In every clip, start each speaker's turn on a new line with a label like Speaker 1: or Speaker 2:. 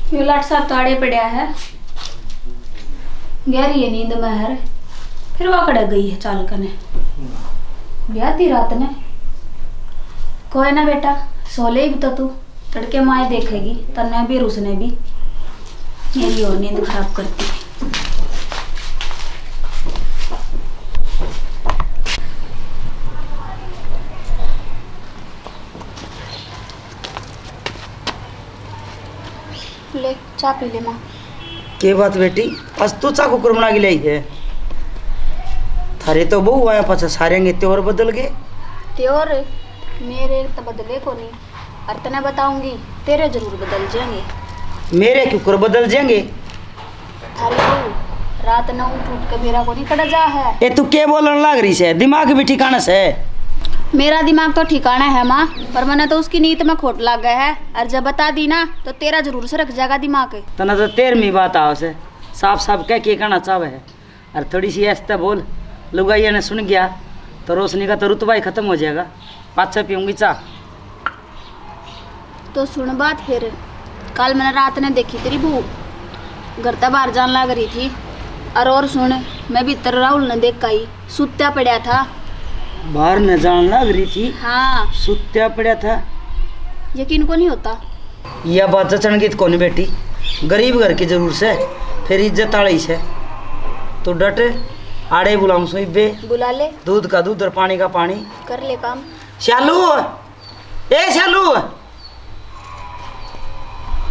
Speaker 1: यो लाट साहब ताड़े पड़ा है, गहरी है नींद में है, फिर वह कड़ गई है चाल कने ब्याह दी रात ने। कोई ना बेटा, सोले भी तो तू तड़के माए देखेगी, तन्ने भी उसने भी मेरी और नींद खराब करती। ले चाय पी ले माँ।
Speaker 2: के बात बेटी, आज तू चा कुकर बना के लाई है? थारे तो बहु आया पाछा सारे त्योर बदल गए।
Speaker 1: त्योर मेरे तो बदले को नहीं, और तने बताऊंगी तेरे जरूर बदल जाएंगे।
Speaker 2: मेरे कुकर बदल जाएंगे?
Speaker 1: थारी बहू रात न उठ के मेरा को नहीं कड़ा जा है।
Speaker 2: ए तू क्या बोलने लग रही है? दिमाग भी ठिकाना से?
Speaker 1: मेरा दिमाग तो ठिकाना है माँ, पर मैंने तो उसकी नीयत में खोट लग गया है, और जब बता दी ना तो तेरा जरूर से रख जाएगा दिमाग।
Speaker 2: तना तो 13वीं बात आओ से साफ साफ कह के कहना चाहे है, और थोड़ी सी ऐसा बोल लुगाइया ने सुन गया तो रोशनी का तो रुतबा ही खत्म हो जाएगा। पाँच पीऊँगी चाह।
Speaker 1: तो सुन बात फिर, कल मैंने रात ने देखी तेरी बहू घर तक बाहर जान लग रही थी, और सुन मैं भीतर राहुल ने देख आई सुत्या पड़ा था।
Speaker 2: बाहर न जान लग रही थी?
Speaker 1: हाँ।
Speaker 2: सुत्या पड़ा था?
Speaker 1: यकीन को नहीं होता?
Speaker 2: यह बात जचन की कौन बेटी, गरीब घर की जरूर से फिर इज्जत आड़ी से। तो डट आड़े बुलाऊं सो बे,
Speaker 1: बुला ले।
Speaker 2: दूध का दूध और पानी का पानी।
Speaker 1: कर ले काम।
Speaker 2: शालू, ए शालू।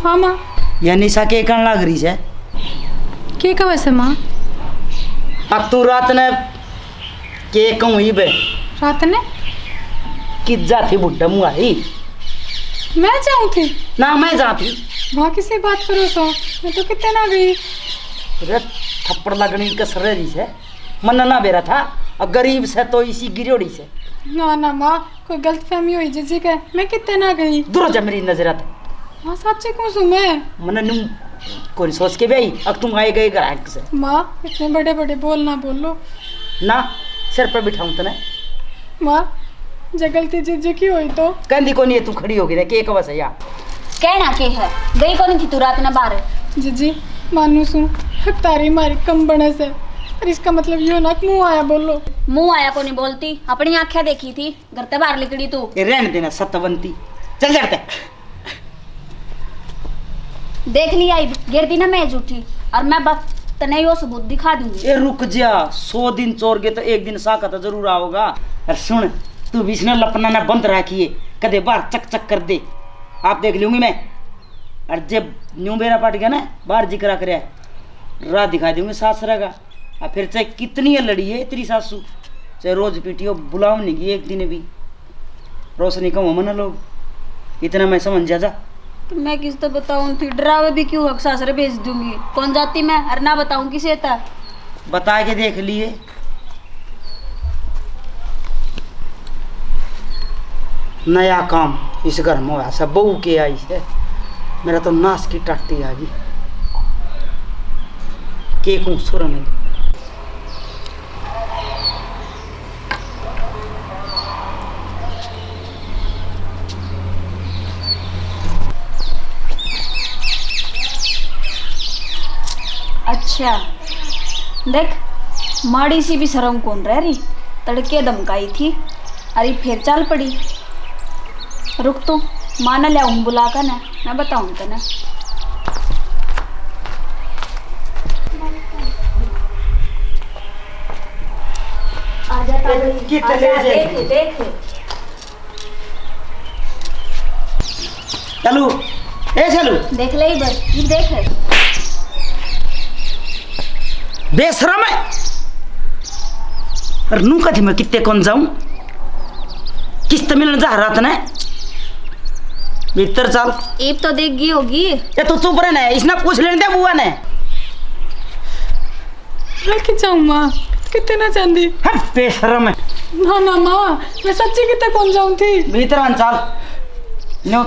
Speaker 3: हाँ माँ।
Speaker 2: यह निशा के कन लग रही है?
Speaker 3: के का वैसे माँ?
Speaker 2: अब तू रात ने के कहूँ ही बे?
Speaker 3: रात ने
Speaker 2: कि जाती बुढ़ा मुआई?
Speaker 3: मैं जाऊँ थी
Speaker 2: ना मैं जाती।
Speaker 3: वहाँ किसी बात करो सो, मैं तो कितने ना गई।
Speaker 2: अरे थप्पड़ लगनी कस रही है, मन ना बेरा था। अब गरीब से तो इसी गिरोड़ी से।
Speaker 3: ना ना माँ, कोई गलत फहमी हुई जीजी के, मैं कितने ना गई।
Speaker 2: दूर जा मेरी नजरत।
Speaker 3: माँ सच्चे कौन सू मैं?
Speaker 2: मन नुम कोई सोच के भी अब तुम आए गए ग्राहक से।
Speaker 3: माँ इतने बड़े बड़े बोल ना बोलो
Speaker 2: ना, सिर पर बिठाऊं तने।
Speaker 3: माँ जे गलती जीजी की हुई तो
Speaker 2: कहती को नहीं है, तू खड़ी होगी रे के बस है यार।
Speaker 1: कहना के है, गई को नहीं थी तू रात ने बाहर?
Speaker 3: जीजी मानू सू हक तारी मारी कम बने से, और इसका मतलब यो ना कि मुँह आया बोलो।
Speaker 1: मुंह आया को नहीं बोलती, अपनी आंखें देखी थी घर से बाहर निकली तू।
Speaker 2: ये रहने देना सतवंती, चल जाते।
Speaker 1: देख लिया गिर दी ना मैं झूठी, और मैं बस तने यो सबूत दिखा दूंगी।
Speaker 2: ए रुक जा, 100 दिन चोर गए तो एक दिन साका तो जरूर आओगा। और सुन तू बीच में लपना ना बंद रखिए, कदे बाहर चक चक कर दे, आप देख लूंगी मैं। और जब न्यू बेरा पट गया ना बाहर जिक्र करे रात दिखा दूंगी सासरा का। और फिर चाहे कितनी लड़ी है तेरी सासू, चाहे रोज पीटियो बुलाओ नहीं की एक दिन भी। रोशनी कम हो मन लोग, इतना मैं समझ जा।
Speaker 1: तो मैं किस तो बताऊं थी, डरावे भी क्यों हक सासरे भेज दूंगी, कौन जाती मैं, और ना बताऊं किसे था।
Speaker 2: बता के देख लिए। नया काम इस घर में हुआ सब बहू के आई है, मेरा तो नाश की टाटी आ गई। के कौन सुर नहीं।
Speaker 1: अच्छा देख, माड़ी सी भी शर्म कौन रह रही, तड़के धमकाई थी, अरे फिर चल पड़ी। रुक तू, माँ न लियाऊँ बुला कर ना, मैं बताऊँ तेने। देख देख
Speaker 2: चलू, ए चलू,
Speaker 1: देख ले बस, ये देख
Speaker 2: बेशरम है। और नू कथी मैं कितने कौन जाऊं, किस्त मिलने जा रहा था ना। भीतर चल।
Speaker 1: एक तो देख गई होगी।
Speaker 2: ये तो चुप रहना है, इसने पूछ लेने दे बुआ ने।
Speaker 3: लेके जाऊँ माँ, कितने ना चांदी।
Speaker 2: हाँ बेशरम है।
Speaker 3: ना ना माँ, मैं सच्ची कितने कौन जाऊँ थी।
Speaker 2: भीतर चल। नो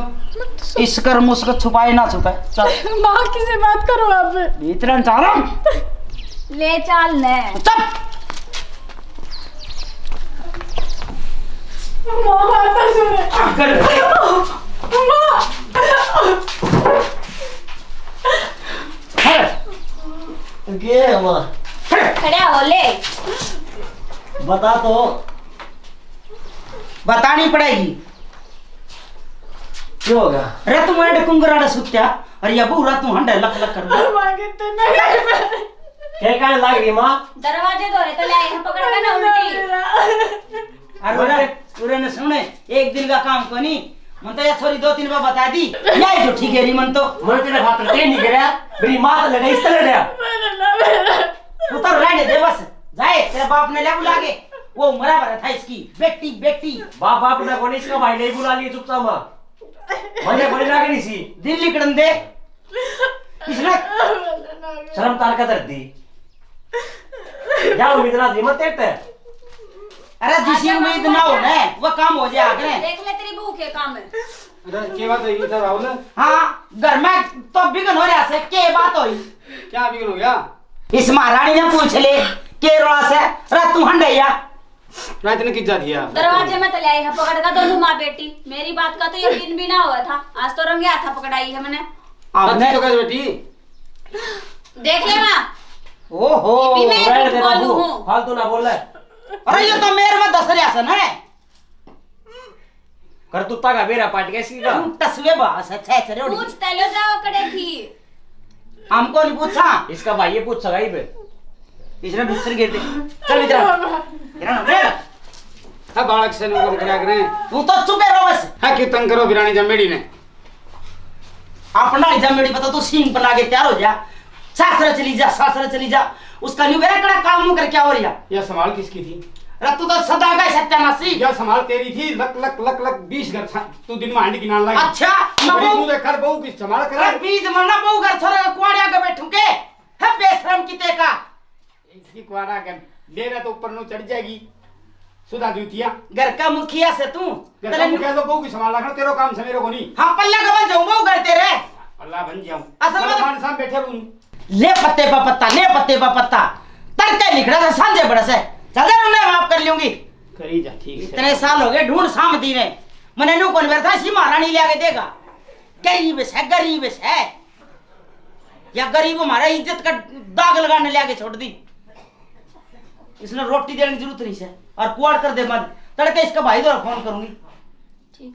Speaker 2: इस कर मुझको छुपाए ना छुपाए, चल।
Speaker 3: माँ किसी बात करो आप।
Speaker 2: भीतर चल।
Speaker 1: ले चल ने।
Speaker 2: चुप।
Speaker 3: माँ बात सुने। माँ
Speaker 4: के है माँ?
Speaker 1: खड़ा हो ले।
Speaker 4: बता तो।
Speaker 2: बतानी पड़ेगी।
Speaker 4: क्यों होगा?
Speaker 2: अरे तुम एड कुंगराड़ा सुत्या और ये बूरा तू हंडे लक लक कर दे।
Speaker 4: क्या कहने लग रही माँ?
Speaker 1: दरवाजे धोरे तो ले हम पकड़ के ना उल्टी।
Speaker 2: अरे पूरे ने सुने एक दिन का काम को नहीं मन तो ये छोरी 2-3 बार बता दी यही जो ठीक है री मन तो
Speaker 4: मैं तेरे खातर ते नहीं गया मेरी माँ तो लड़े इस तरह लड़ा
Speaker 2: तू तो रहने दे बस जाए तेरे बाप ने ले बुला के वो मरा भरा था इसकी बेटी बेटी
Speaker 4: बाप बाप ने कोनी इसका भाई नहीं बुला लिया चुपचाप माँ मुझे बड़ी लगे नहीं सी
Speaker 2: दिल लिकड़न दे इसने
Speaker 4: शर्म तार का दर्द दी जाओ इतना दी मत तेरे
Speaker 2: अरे जिसी उम्मीद ना हो ना वो काम हो जाए आगे
Speaker 1: देख ले तेरी भूख है काम है।
Speaker 5: अरे क्या बात है इधर आओ ना।
Speaker 2: हाँ घर में तो बिगन हो रहा से के बात होई
Speaker 5: क्या बिगड़ हो गया?
Speaker 2: इस महारानी ने पूछ ले के रोड़ा से अरे तू हंडैया
Speaker 5: रात ने कितना दिया?
Speaker 1: दरवाजे में तो ले आई है पकड़ का दोनों माँ बेटी। मेरी बात का तो यकीन भी ना हुआ था, आज तो रंगे हाथ पकड़ाई है मैंने।
Speaker 2: आपने
Speaker 5: तो कैसे बेटी?
Speaker 1: देख ले माँ।
Speaker 2: ओहो
Speaker 1: ये भी मैं
Speaker 4: रहने दे
Speaker 1: बोलूं
Speaker 4: बाबू
Speaker 1: हूँ।
Speaker 4: फालतू ना बोल रहा
Speaker 2: अरे ये तो मेरे में 10 रियासन है
Speaker 4: कर तू ताका बेरा पाट कैसी का
Speaker 2: तस्वे बास है छे छे
Speaker 1: पूछ तलो जाओ कड़े थी।
Speaker 2: हमको नहीं पूछा
Speaker 4: इसका भाई ये पूछ सगाई पे
Speaker 2: इसने भीतर गिर दे चल इधर इधर ना
Speaker 5: हाँ बालक से लोगों को क्या करें?
Speaker 2: तू तो चुपे रहो बस
Speaker 5: हाँ क्यों तंग करो बिरानी जमेड़ी ने?
Speaker 2: अपना जमेड़ी पता तू सींग बना के तैयार हो जा सासरा चली जा उसका न्यू वेरा कड़ा काम कर क्या हो रहा
Speaker 5: यह संभाल किसकी थी?
Speaker 2: अरे तू तो सदा का सत्यानाशी
Speaker 5: यह संभाल तेरी थी। लक लक लक लक 20 घर तू दिन में हांडी गिनाने लगी।
Speaker 2: अच्छा
Speaker 5: बड़ी
Speaker 2: मबू
Speaker 5: मुंह कर बहू की संभाल कर।
Speaker 2: अरे बीज मरना बहु घर छोरा कुआड़िया के बैठू के है बेशरम किते का
Speaker 5: इसकी कुआरा के ले रहा तो ऊपर नो चढ़ जाएगी सुधा दूतिया।
Speaker 2: घर का मुखिया से तू
Speaker 5: तेरे मुझे तो बहू की संभाल रखना तेरा काम से मेरे को नहीं।
Speaker 2: हाँ पल्ला का बन जाऊं बहु घर तेरे
Speaker 5: अल्लाह बन जाऊं
Speaker 2: असल में
Speaker 5: खान साहब बैठे रहूं।
Speaker 2: ले पत्ते पा पत्ता तड़के लिखड़ा था सांझे बड़ा से चल जा मैं माफ कर लूंगी
Speaker 5: करी जा ठीक है।
Speaker 2: इतने साल हो गए ढूंढ सामती ने मैंने नु कौन बैठा इसी महारानी ले आके देगा गरीब है या गरीब हमारा इज्जत का दाग लगाने ले आके छोड़ दी इसने रोटी देने की जरूरत नहीं है और कुआड़ कर दे मत तड़के इसका भाई द्वारा फोन करूंगी ठीक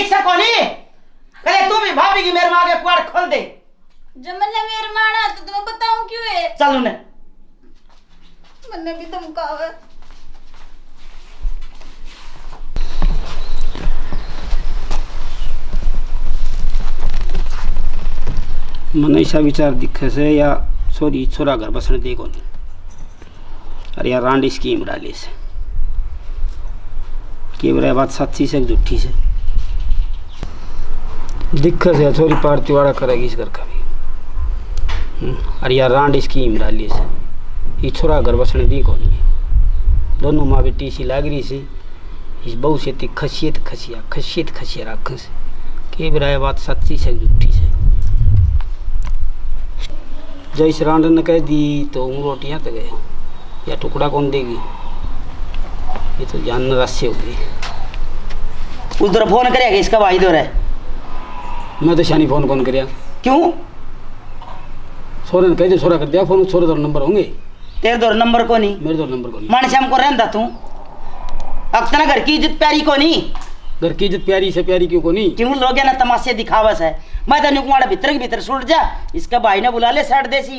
Speaker 2: से कौनी करे तू भी भाभी की मेरे माँ के कुआड़ खोल दे
Speaker 1: जब मैंने मेरे मारा तो तुम्हें बताऊं क्यों है?
Speaker 2: चल उन्हें
Speaker 1: मैंने भी धमकावा है।
Speaker 5: मन ऐसा विचार दिखे से या छोरी छोरा घर बसने देखो नहीं। अरे यार रांडी स्कीम डाली से के बराबर बात सच्ची से झूठी से दिक्कत है। छोरी पार्टी वाला करेगी इस घर का भी। अरे यार रांडी स्कीम डाली से ये छोरा घर बसने देखो नहीं। दोनों माँ बेटी सी लाग रही से इस बहू से खसियत खसिया रख से के बराबर बात सच्ची से झूठी से जैसे रांड ने कह दी तो रोटियां तो गए या टुकड़ा कौन देगी? ये तो जान रस्से हो गई।
Speaker 2: उधर फोन करेगा इसका भाई दो है
Speaker 5: मैं तो शानी फोन कौन कर
Speaker 2: क्यों
Speaker 5: सोरे ने कह दे सोरा कर दिया फोन सोरे तो नंबर होंगे
Speaker 2: तेरे दो नंबर को नहीं
Speaker 5: मेरे तो नंबर को नहीं।
Speaker 2: मन श्याम को रहता तू अक्तना घर की इज्जत प्यारी को नहीं
Speaker 5: घर की इज्जत प्यारी से प्यारी क्यों को नहीं?
Speaker 2: क्यों लोग ना तमाशे दिखावस है मैं तो नुकुमाड़ा भीतर के भीतर सुट जा इसका भाई ने बुला ले साइड देसी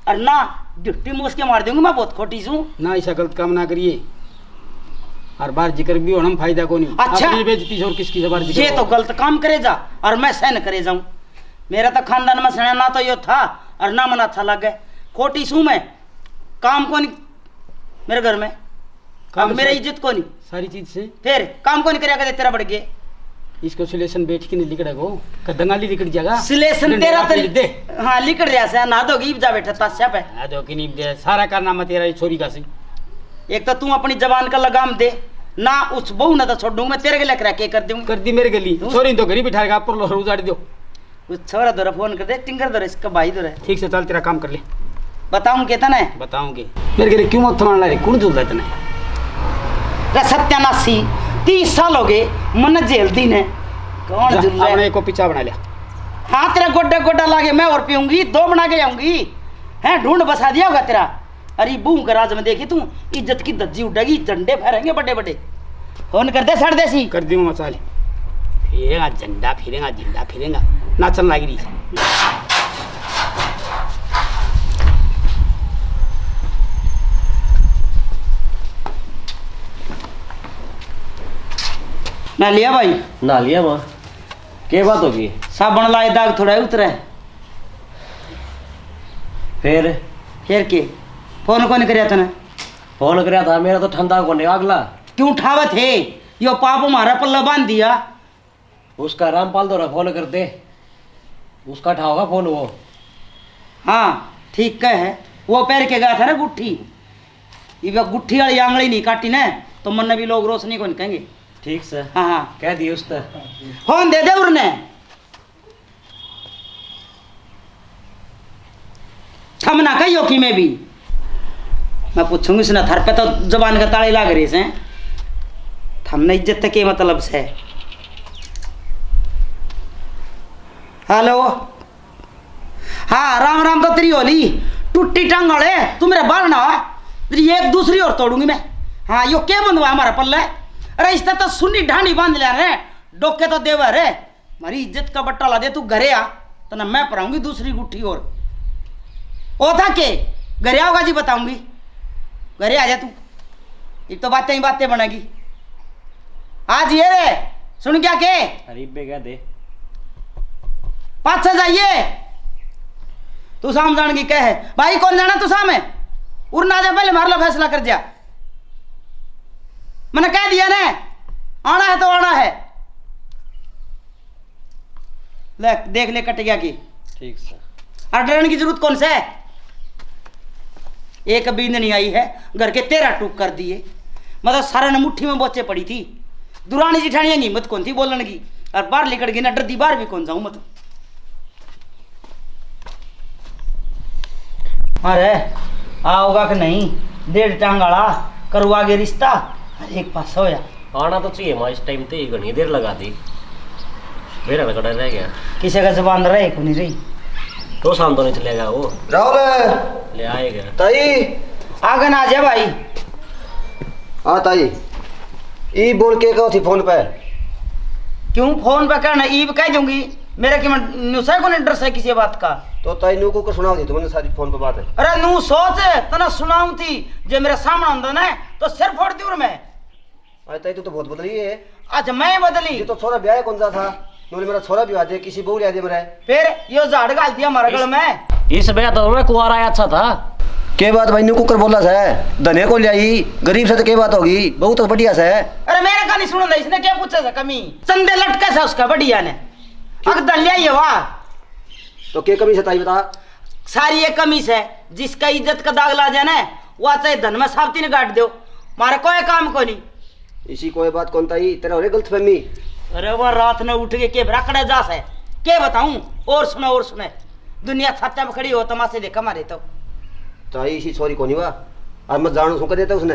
Speaker 2: और ना जुट्टी मूस के मार दूंगी मैं बहुत खोटी हूँ
Speaker 5: ना ऐसा गलत काम ना करिए और बार जिक्र भी होना फायदा को नहीं।
Speaker 2: अच्छा।
Speaker 5: अपनी बेइज्जती और किसकी बार जिक्र
Speaker 2: ये तो गलत काम करे जा और मैं सहन करे जाऊं मेरा तो खानदान में सहना ना तो यो था और ना मन अच्छा लग गए खोटी हूँ मैं काम को नहीं मेरे घर में
Speaker 5: काम
Speaker 2: मेरा
Speaker 5: से-
Speaker 2: इज्जत को नहीं
Speaker 5: सारी चीज से
Speaker 2: फिर काम को नहीं करेगा दे तेरा बढ़ गए
Speaker 5: इसको सिलेशन बैठ के नहीं लिखड़ा को कदंगाली लिखड़ जाएगा
Speaker 2: सिलेशन तेरा तो
Speaker 5: दे
Speaker 2: हाँ लिखड़ रहा से ना दोगी जा बैठा तास्या पे
Speaker 5: आ दो कि नहीं दे सारा कारनामा तेरा ये छोरी का सी।
Speaker 2: एक तो तू अपनी जबान का लगाम दे ना उस बहू ना तो छोड़ दूंगा मैं तेरे के लेकर के कर दूंगा
Speaker 5: कर दी मेरे गली छोरी तो घरी बिठाएगा आप पर लोहर उजाड़ दो।
Speaker 2: उस छोरा दो फोन कर दे टिंगर दो इसका भाई दो
Speaker 5: ठीक से चल तेरा काम कर ले
Speaker 2: बताऊं कहता ना
Speaker 5: बताऊंगे मेरे घर क्यों मत मान ला रे कौन झूलता इतना?
Speaker 2: रे सत्यानाशी 30 साल हो गए मन झेलती ने कौन झूल रहा
Speaker 5: अपने
Speaker 2: है?
Speaker 5: को पीछा बना लिया।
Speaker 2: हाँ तेरा गोड्डा गोड्डा लागे मैं और पीऊंगी 2 बना के जाऊंगी है ढूंढ बसा दिया होगा तेरा। अरे बूम का राज में देखी तू, इज्जत की धज्जी उड़ेगी, झंडे फहरेंगे बड़े बड़े। फोन कर दे सर देसी।
Speaker 5: कर दूंगा मसाले, फिरेगा झंडा फिरेगा, झंडा फिरेगा, नाचन लाग रही।
Speaker 2: ना लिया भाई?
Speaker 4: ना लिया माँ, क्या बात होगी?
Speaker 2: साबुन लाए दाग थोड़ा उतरे।
Speaker 4: फिर
Speaker 2: के फोन कौन कराया तूने?
Speaker 4: फोन कराया था, मेरा तो ठंडा को नहीं अगला।
Speaker 2: क्यों उठावे थे? यो पाप हमारा पल्ला बांध दिया।
Speaker 4: उसका रामपाल दो फोन कर दे, उसका उठाओगा फोन वो।
Speaker 2: हाँ ठीक है, वो पैर के गया था ना गुट्ठी, ये गुट्ठी वाली आंगली नहीं काटी ना तो मन भी लोग रोशनी को नहीं कहेंगे।
Speaker 4: ठीक से
Speaker 2: हाँ हाँ
Speaker 4: कह दिए उसने।
Speaker 2: फोन दे दे उन्हें। थमना कहियो कि मैं भी मैं पूछूंगी सुना थर पे तो जबान का ताले लाग रही से थमने इज्जत के मतलब से। हेलो हाँ राम राम तो तेरी होली टूटी टांग वाले तू मेरा बाल ना तेरी एक दूसरी और तोड़ूंगी मैं। हाँ यो क्या बंद हुआ हमारा पल्ले? अरे इस तो सुन्नी ढांडी बांध लिया रे, डोके तो देवा रे, हमारी इज्जत का बट्टा ला दे। तू घरे आ तो ना मैं पढ़ाऊंगी दूसरी गुट्ठी और ओ था के घरे आओगा जी बताऊंगी। घरे आ जा तू, एक तो बातें ही बातें बनेगी। आज ये रे सुन क्या के
Speaker 4: अरे बे कह दे
Speaker 2: पाँच से जाइए तू शाम जान की कह है भाई कौन जाना तू शाम है उड़ना जा पहले मार लो फैसला कर जा। मैंने कह दिया ना आना है तो आना है। ले देख ले कट गया की।
Speaker 4: ठीक से
Speaker 2: और डरने की जरूरत कौन सा है? एक बींद नहीं आई है, घर के 13 टूक कर दिए। मतलब सारे ने मुट्ठी में बोचे पड़ी थी। दुरानी जिठानी की हिम्मत कौन थी बोलने की, और बाहर निकल गई ना डरती बाहर भी कौन जाऊं मत। अरे आओगा कि नहीं? 1.5 टांगाड़ा करवा के रिश्ता हर एक पास होया।
Speaker 4: आना तो चाहिए माँ, इस टाइम तो घनी देर लगा दी, मेरा लगड़ा रह गया।
Speaker 2: किसी का जबान रहे को नहीं रही
Speaker 4: तो शाम तो नहीं चलेगा वो।
Speaker 6: राहुल
Speaker 4: ले आएगा
Speaker 6: ताई
Speaker 2: आगे ना आ जा भाई।
Speaker 6: हाँ ताई ई बोल के कहो थी फोन पे।
Speaker 2: क्यों फोन पे कहना ईब कह दूंगी मेरे की नुसा को नहीं डर से किसी बात का।
Speaker 6: तो ताई नू को सुनाओ दी तुमने सारी फोन पे बात है।
Speaker 2: अरे नू सोच तना सुनाऊं थी जे मेरे सामने अंदर ना तो सिर फोड़ दी मैं।
Speaker 6: अरे ताई तू तो बहुत बदली है।
Speaker 2: अच्छा मैं बदली?
Speaker 6: ये तो छोरा ब्याह कौन सा था? नूले मेरा छोरा भी आ दे किसी बहू ले दे मेरा।
Speaker 2: फिर यो झाड़ गाल दिया हमारे गल में।
Speaker 4: इस ब्याह तो मैं कुआरा आया अच्छा था।
Speaker 6: के बात भाई नू कुकर बोला है धने को ले आई गरीब से तो के बात होगी, बहुत तो बढ़िया से है।
Speaker 2: अरे मेरे का नहीं सुना इसने क्या पूछा था कमी चंदे लटके से उसका बढ़िया ने अगर लिया ये वाह
Speaker 6: तो के कमी से ताई बता।
Speaker 2: सारी ये कमी है जिसका इज्जत का दाग ला जाए ना वह चाहे धन में साबती ने काट दो मारे कोई काम को नहीं।
Speaker 6: इसी कोई बात कौन ताई तेरा हो रे गलत फहमी।
Speaker 2: अरे वह रात में उठ के राकड़े जा से के बताऊं और सुने दुनिया छाता में खड़ी हो तमाशे देखा मारे तो
Speaker 6: ताई इसी छोरी को नहीं हुआ और मत जानू सुन देता उसने।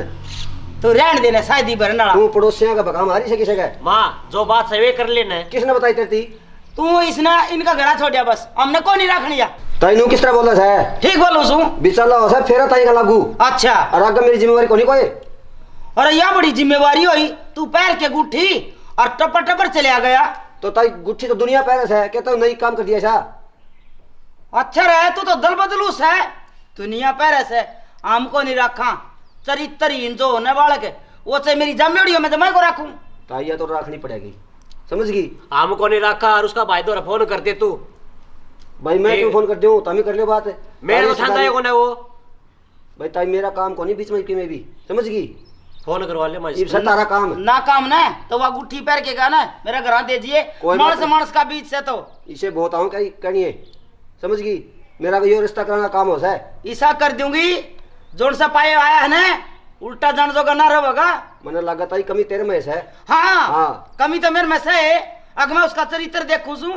Speaker 2: तो रहन देना शायद भरना
Speaker 6: तू पड़ोसियों का बका मारी से किसे का
Speaker 4: माँ जो बात सही कर लेना।
Speaker 6: किसने बताई तेरी?
Speaker 2: तू इसने इनका घरा छोड़ बस हमने को नहीं रखनी या।
Speaker 6: ताई नू किस तरह बोला है?
Speaker 2: ठीक बोलू सू
Speaker 6: बिचाला हो फेरा ताई का लागू।
Speaker 2: अच्छा
Speaker 6: और आगे मेरी जिम्मेवारी को नहीं कोई।
Speaker 2: अरे यह बड़ी जिम्मेवारी हुई तू पैर के गुठी और टपर टपर चले आ गया।
Speaker 6: तो ताई गुट्ठी तो दुनिया पैरस है कहता हूँ नहीं काम कर दिया सा।
Speaker 2: अच्छा रहे तू तो दल बदलूस है दुनिया पैरस है हमको नहीं रखा चरित्रहीन जो होने वाले के वो चाहे मेरी जमेड़ी मैं जमा को रखूं।
Speaker 6: ताई या तो रखनी पड़ेगी समझ गई।
Speaker 4: हमको नहीं रखा और उसका भाई तो फोन कर दे तू।
Speaker 6: भाई मैं क्यों फोन कर दूं तभी कर ले बात है।
Speaker 4: मेरे तो ठंडा को ना वो
Speaker 6: भाई ताई मेरा काम को नहीं बीच में भी समझ गई।
Speaker 4: फोन करवा ले
Speaker 6: ये सब तारा काम है।
Speaker 2: ना काम ना तो वह गुट्ठी पैर के का ना मेरा घर दीजिए मानस मानस का बीच से तो
Speaker 6: इसे बहुत आऊँ क्या करनी है समझ गई। मेरा को यो रिश्ता कराना काम हो सा
Speaker 2: ऐसा कर दूंगी जोर सा पाए आया है ना उल्टा जान जो ना रहेगा।
Speaker 6: मैंने लगा ताई कमी तेरे में है।
Speaker 2: हाँ
Speaker 6: हाँ
Speaker 2: कमी तो मेरे में से है अगर मैं उसका चरित्र देखूं सू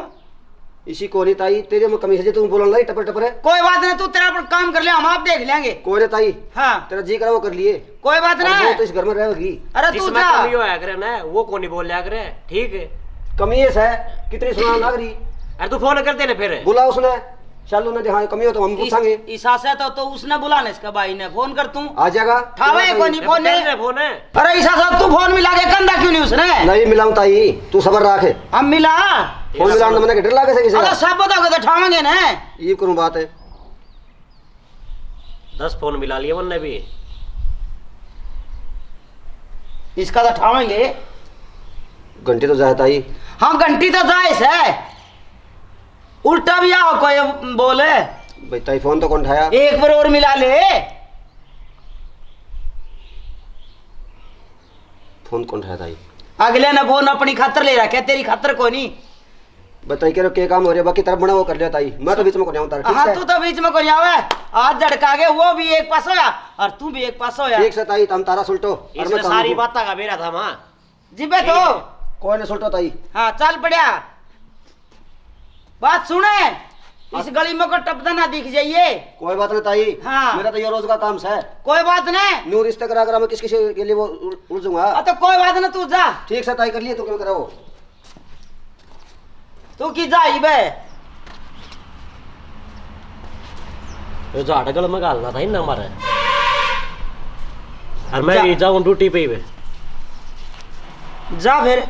Speaker 6: इसी को नहीं ताई तेरे में कमी है तुम बोलना टपर टपर है।
Speaker 2: कोई बात नहीं तू तेरा अपन काम कर ले हम आप देख लेंगे।
Speaker 6: कोई नहीं ताई
Speaker 2: हाँ
Speaker 6: तेरा जी करा वो कर लिए
Speaker 2: कोई बात
Speaker 6: वो
Speaker 2: नहीं
Speaker 6: तो इस घर में रहेगी।
Speaker 2: अरे तू
Speaker 4: जिसमें
Speaker 2: जा
Speaker 4: कमी होया करे ना वो को नहीं बोल लिया करे ठीक है।
Speaker 6: कमी है कितनी सुना ना करी।
Speaker 4: अरे तू फोन कर दे ना फिर
Speaker 6: बुला उसने चलो ना जहाँ कमी हो तो हम पूछेंगे।
Speaker 2: इस आशा तो उसने बुलाने इसका भाई ने फोन कर तू
Speaker 6: आ जाएगा।
Speaker 2: ठावे को नहीं फोन
Speaker 4: तेरे फोन है।
Speaker 2: अरे ईसा साहब तू फोन मिला के कंधा क्यों नहीं उसने
Speaker 6: नहीं मिलाऊं ताई, तू सबर रखे।
Speaker 2: हम मिला
Speaker 6: फोन मिलाऊं तो मैंने डर लागे से किसी
Speaker 2: अगर
Speaker 6: का।
Speaker 2: सब बताओगे तो ठावेंगे ना।
Speaker 6: ये करूं बात है।
Speaker 4: 10 फोन मिला लिए उनने भी।
Speaker 2: इसका तो ठावेंगे।
Speaker 6: घंटे तो जाए ताई।
Speaker 2: हाँ घंटी तो जायज है, उल्टा भी आओ कोई बोले।
Speaker 6: भाई ताई फोन तो कौन उठाया?
Speaker 2: एक बार और मिला ले।
Speaker 6: फोन कौन उठाया ताई?
Speaker 2: अगले ने फोन अपनी खातर ले रखा है, तेरी खातर को नहीं।
Speaker 6: बताई कह रहे के काम हो रहा है, बाकी तरफ बना वो कर लिया ताई। मैं तो बीच में को नहीं उतार।
Speaker 2: हाँ तू तो बीच में को नहीं आवे। आज झड़का गए, वो भी एक पास होया और तू भी एक पास होया।
Speaker 6: ठीक से ताई, तुम तारा सुलटो और
Speaker 4: इसमें
Speaker 6: मैं
Speaker 4: सारी
Speaker 6: काम
Speaker 4: बातें का बेरा था मां।
Speaker 2: जिबे तो
Speaker 6: कोई ने सुलटो ताई।
Speaker 2: हाँ चल पड़िया। बात सुने, इस गली में को टपदा ना दिख जाइए।
Speaker 6: कोई बात नहीं ताई।
Speaker 2: हाँ।
Speaker 6: मेरा तो ये रोज का काम है।
Speaker 2: कोई बात नहीं।
Speaker 6: न्यू रिश्ते करा कर मैं किस किसी के लिए वो उलझूंगा।
Speaker 2: तो कोई बात ना, तू जा।
Speaker 6: ठीक से ताई कर लिए, तू क्यों कराओ?
Speaker 2: तू की जाई बे।
Speaker 4: तो झाड़ गल में गालना था इन हमारे। और मैं भी जाऊं ड्यूटी पे ही।
Speaker 2: जा फिर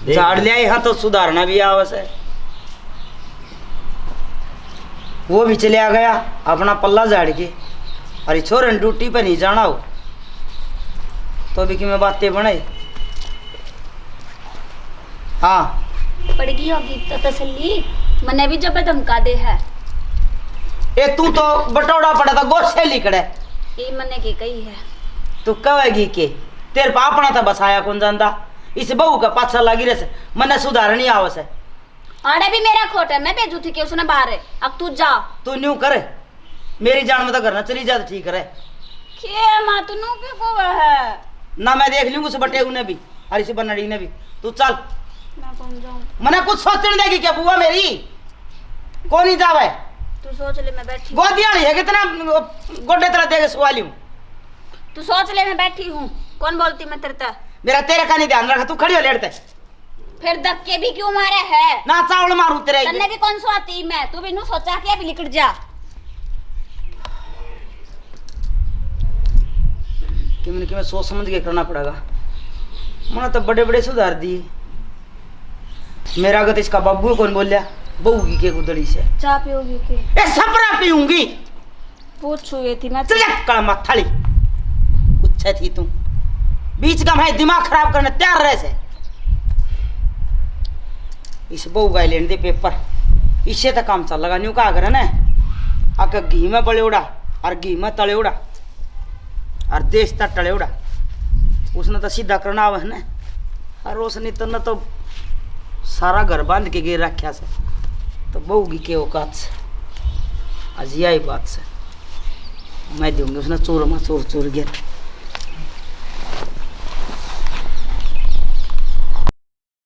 Speaker 2: झाड़ लिया यहाँ तो सुधारना भी आवश्यक है। वो भी चले आ गया अपना पल्ला झाड़ के। अरे छोरन ड्यूटी पे नहीं जाना हो तो भी कि मैं बातें बनाई। हाँ
Speaker 1: पड़गी होगी तो तसल्ली, मने भी जब धमका दे है।
Speaker 2: ए तू तो बटोड़ा पड़ा था गोश से लिखड़े।
Speaker 1: ये मने की कही है।
Speaker 2: तू कहेगी के तेरे पा अपना था बसाया कौन जानता। इस बहू का पाछा लगी रहे मने सुधारनी आवश्यक है।
Speaker 1: आड़े भी मेरा खोट है, मैं भेजू थी कि उसने बाहर है। अब तू जा।
Speaker 2: तू न्यू करे, मेरी जान में तो करना चली जा तो ठीक है।
Speaker 1: के मां तू नु के को है
Speaker 2: ना मैं देख लूंगी उस बटे ने भी और इसी बनड़ी ने भी। तू चल,
Speaker 1: मैं कौन जाऊं?
Speaker 2: मने कुछ सोचने देगी क्या बुआ मेरी? कौन ही जावे?
Speaker 1: तू सोच ले, मैं बैठी।
Speaker 2: गोदियां है कितना गोडे तरह देके सुवाली हूं।
Speaker 1: तू सोच ले, मैं बैठी हूँ। कौन बोलती मैं तेरे तक?
Speaker 2: मेरा तेरे का नहीं ध्यान रखा, तू खड़ी हो लेटते।
Speaker 1: फिर धक्के भी क्यों मारे है?
Speaker 2: ना चावल मारूं तेरे।
Speaker 1: तन्ने भी कौन स्वाती मैं? तू भी नु सोचा कि अभी निकल जा।
Speaker 2: कि मैं सोच समझ के करना पड़ेगा। मैंने तो बड़े बड़े सुधार दिए। मेरा गत इसका बाबू कौन बोलिया बहू की के गुदड़ी से
Speaker 1: चाय पियोगी के?
Speaker 2: ए सपना पीऊंगी।
Speaker 1: पूछ हुई थी मैं।
Speaker 2: चल कल मथाली उच्छे थी तू बीच का मैं दिमाग खराब करने तैयार रहे से। इस बहू का लेने दे पेपर, इससे तो काम चल लगा। न्यू कहा करे ना आके घी में बड़े उड़ा और घी में तले उड़ा और देश तक टले उड़ा। उसने तो सीधा करना है ना। और उसने तो सारा घर बांध के गिर रखा से। तो बहूगी के औकात से आज यही बात से मैं दूंगी। उसने चोर में चोर चोर गया।